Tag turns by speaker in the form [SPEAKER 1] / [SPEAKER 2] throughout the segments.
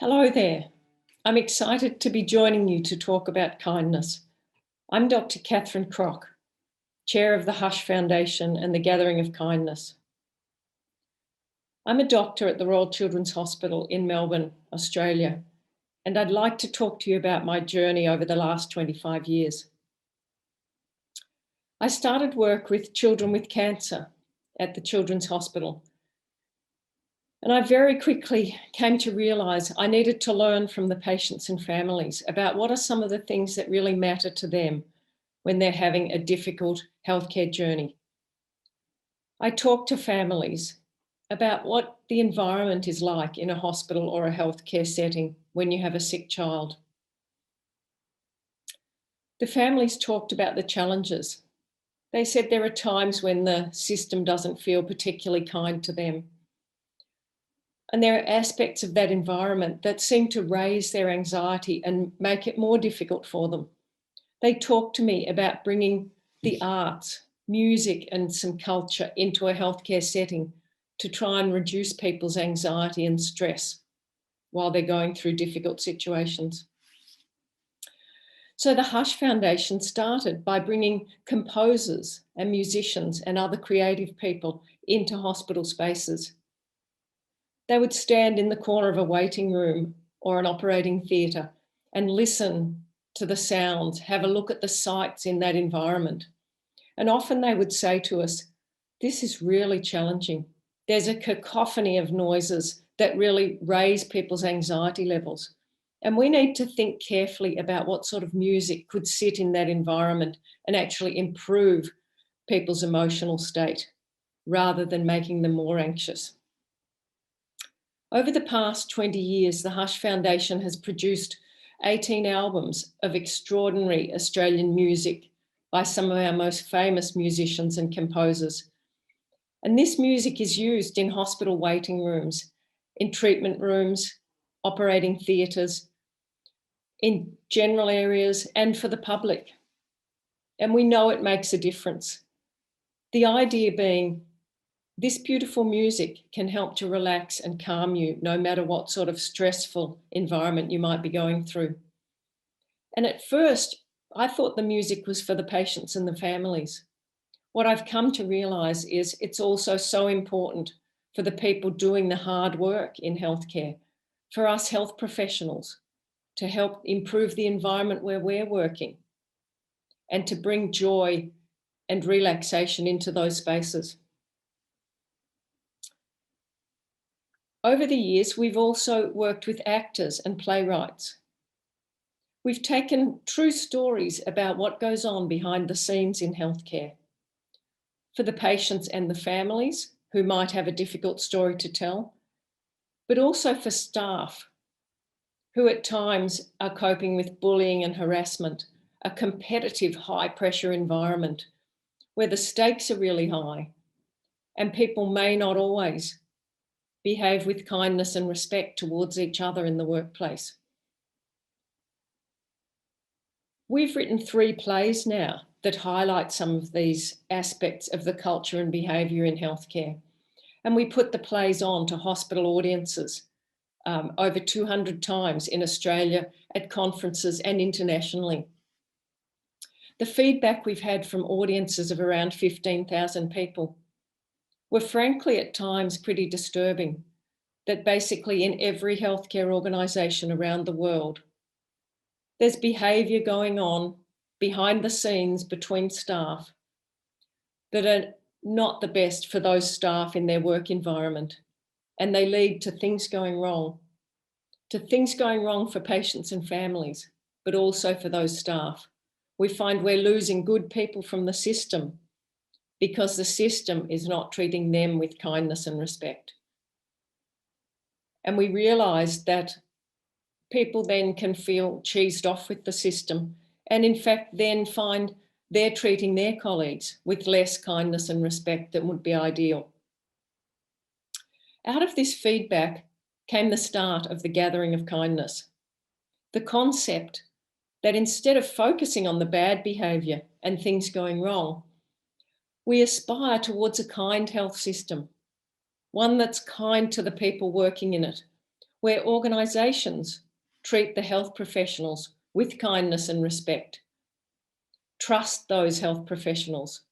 [SPEAKER 1] Hello there. I'm excited to be joining you to talk about kindness. I'm Dr. Catherine Crock, Chair of the Hush Foundation and the Gathering of Kindness. I'm a doctor at the Royal Children's Hospital in Melbourne, Australia, and I'd like to talk to you about my journey over the last 25 years. I started work with children with cancer at the Children's Hospital. And I very quickly came to realise I needed to learn from the patients and families about what are some of the things that really matter to them when they're having a difficult healthcare journey. I talked to families about what the environment is like in a hospital or a healthcare setting when you have a sick child. The families talked about the challenges. They said there are times when the system doesn't feel particularly kind to them. And there are aspects of that environment that seem to raise their anxiety and make it more difficult for them. They talk to me about bringing the arts, music, and some culture into a healthcare setting to try and reduce people's anxiety and stress while they're going through difficult situations. So the Hush Foundation started by bringing composers and musicians and other creative people into hospital spaces. They would stand in the corner of a waiting room or an operating theatre and listen to the sounds, have a look at the sights in that environment. And often they would say to us, this is really challenging. There's a cacophony of noises that really raise people's anxiety levels. And we need to think carefully about what sort of music could sit in that environment and actually improve people's emotional state rather than making them more anxious. Over the past 20 years, the Hush Foundation has produced 18 albums of extraordinary Australian music by some of our most famous musicians and composers. And this music is used in hospital waiting rooms, in treatment rooms, operating theatres, in general areas, and for the public. And we know it makes a difference. The idea being, this beautiful music can help to relax and calm you no matter what sort of stressful environment you might be going through. And at first, I thought the music was for the patients and the families. What I've come to realise is it's also so important for the people doing the hard work in healthcare, for us health professionals, to help improve the environment where we're working and to bring joy and relaxation into those spaces. Over the years, we've also worked with actors and playwrights. We've taken true stories about what goes on behind the scenes in healthcare for the patients and the families who might have a difficult story to tell, but also for staff who at times are coping with bullying and harassment, a competitive high-pressure environment where the stakes are really high and people may not always behave with kindness and respect towards each other in the workplace. We've written 3 plays now that highlight some of these aspects of the culture and behaviour in healthcare. And we put the plays on to hospital audiences over 200 times in Australia at conferences and internationally. The feedback we've had from audiences of around 15,000 people were frankly at times pretty disturbing, that basically in every healthcare organisation around the world, there's behaviour going on behind the scenes between staff that are not the best for those staff in their work environment. And they lead to things going wrong for patients and families, but also for those staff. We find we're losing good people from the system because the system is not treating them with kindness and respect. And we realise that people then can feel cheesed off with the system and in fact then find they're treating their colleagues with less kindness and respect than would be ideal. Out of this feedback came the start of the Gathering of Kindness, the concept that instead of focusing on the bad behaviour and things going wrong, we aspire towards a kind health system, one that's kind to the people working in it, where organisations treat the health professionals with kindness and respect, trust those health professionals,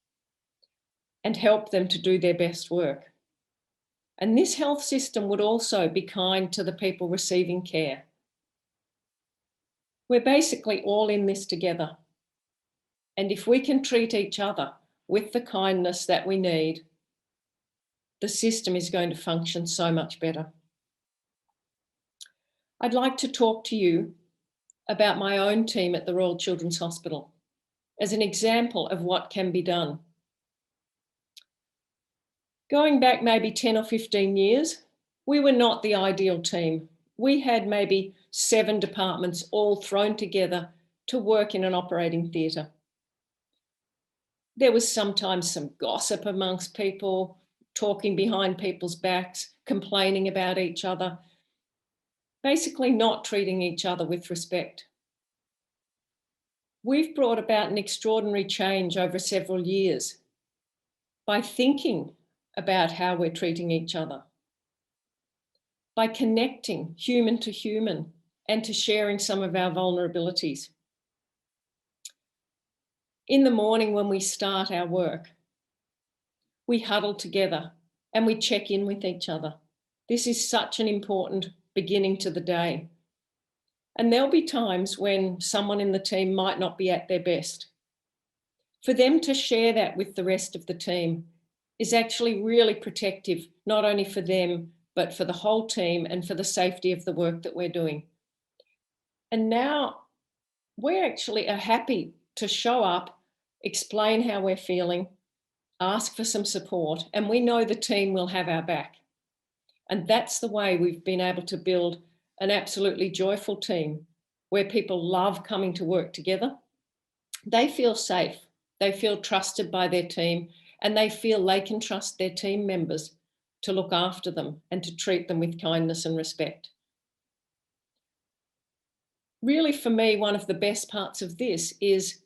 [SPEAKER 1] and help them to do their best work. And this health system would also be kind to the people receiving care. We're basically all in this together. And if we can treat each other with the kindness that we need, the system is going to function so much better. I'd like to talk to you about my own team at the Royal Children's Hospital as an example of what can be done. Going back maybe 10 or 15 years, we were not the ideal team. We had maybe 7 departments all thrown together to work in an operating theatre. There was sometimes some gossip amongst people, talking behind people's backs, complaining about each other, basically not treating each other with respect. We've brought about an extraordinary change over several years by thinking about how we're treating each other, by connecting human to human and to sharing some of our vulnerabilities. In the morning when we start our work, we huddle together and we check in with each other. This is such an important beginning to the day. And there'll be times when someone in the team might not be at their best. For them to share that with the rest of the team is actually really protective, not only for them, but for the whole team and for the safety of the work that we're doing. And now we actually are happy to show up, explain how we're feeling, ask for some support, and we know the team will have our back. And that's the way we've been able to build an absolutely joyful team where people love coming to work together. They feel safe, they feel trusted by their team, and they feel they can trust their team members to look after them and to treat them with kindness and respect. Really, for me, one of the best parts of this is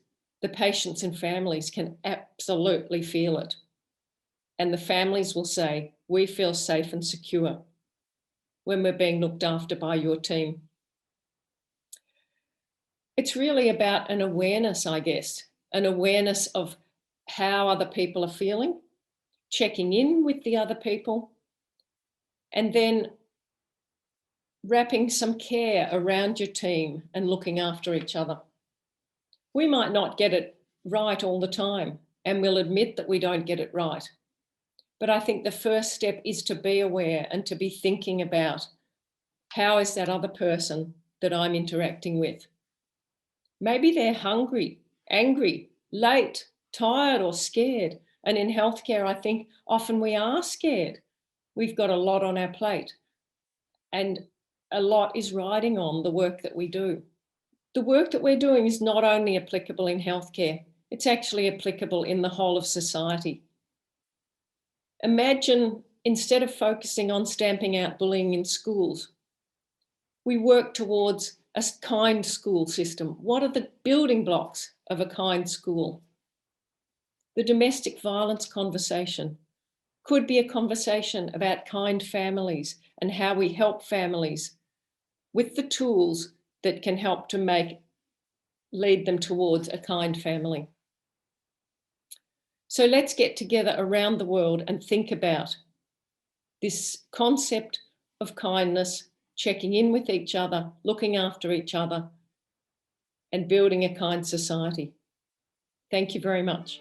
[SPEAKER 1] the patients and families can absolutely feel it. And the families will say, we feel safe and secure when we're being looked after by your team. It's really about an awareness, I guess, an awareness of how other people are feeling, checking in with the other people, and then wrapping some care around your team and looking after each other. We might not get it right all the time, and we'll admit that we don't get it right. But I think the first step is to be aware and to be thinking about how is that other person that I'm interacting with? Maybe they're hungry, angry, late, tired, or scared. And in healthcare, I think often we are scared. We've got a lot on our plate, and a lot is riding on the work that we do. The work that we're doing is not only applicable in healthcare, it's actually applicable in the whole of society. Imagine, instead of focusing on stamping out bullying in schools, we work towards a kind school system. What are the building blocks of a kind school? The domestic violence conversation could be a conversation about kind families and how we help families with the tools that can help to lead them towards a kind family. So let's get together around the world and think about this concept of kindness, checking in with each other, looking after each other, and building a kind society. Thank you very much.